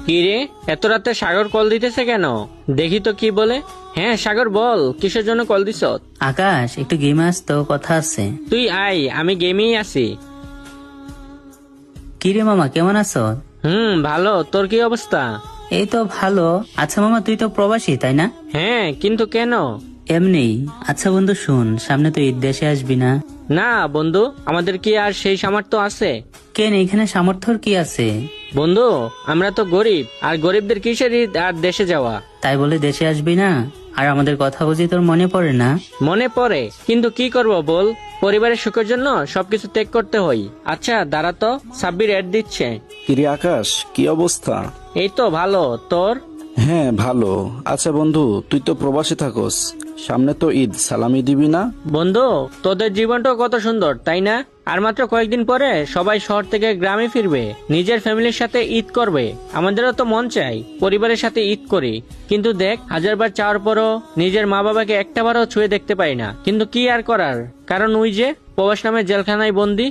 কি রে, এত রাতে সাগর কল দিতেছে কেন? দেখি তো কি বলে। হ্যাঁ সাগর, বল কিসের জন্য কল দিছ? আকাশ, একটু গেমে আসতো, কথা আছে। তুই আয়, আমি গেমেই আছি। কিরে মামা, কেমন আছো? ভালো, তোর কি অবস্থা? এই তো ভালো। আচ্ছা মামা, তুই তো প্রবাসী তাই না? হ্যাঁ, কিন্তু কেন? এমনি। আচ্ছা বন্ধু শুন, সামনে তো ঈদ, দেশে আসবি না? না বন্ধু, আমাদের কি আর সেই সামর্থ্য আছে? কেন, এখানে সামর্থ্যর কি আছে? বন্ধু, আমরা তো গরিব, আর গরিবদের কিসের ঈদ আর দেশে যাওয়া? তাই বলে দেশে আসবি না? আর আমাদের কথা বুঝি তোর মনে পড়ে না? মনে পড়ে, কিন্তু কি করব বল, পরিবারের সুখের জন্য সবকিছু ত্যাগ করতে হয়। আচ্ছা দাঁড়া তো, সাব্বির অ্যাড দিচ্ছে। কিরে আকাশ, কি অবস্থা? এই তো ভালো, তোর? হ্যাঁ ভালো। আচ্ছা বন্ধু, তুই তো প্রবাসে থাকস, সামনে তো ঈদ, সালামি দিবি না? বন্ধু, তোদের জীবনটা কত সুন্দর তাই না? আর মাত্র কয়েকদিন পরে সবাই শহর থেকে গ্রামে ফিরবে, নিজের ফ্যামিলির সাথে ঈদ করবে। আমাদেরও তো মন চাই পরিবারের সাথে ঈদ করি, কিন্তু দেখ, হাজারবার চাওয়ার পরও নিজের মা বাবাকে একটাবারও ছুঁয়ে দেখতে পাই না। কিন্তু কি আর করার, কারণ ওই যে প্রবাস নামে জেলখানায় বন্দি।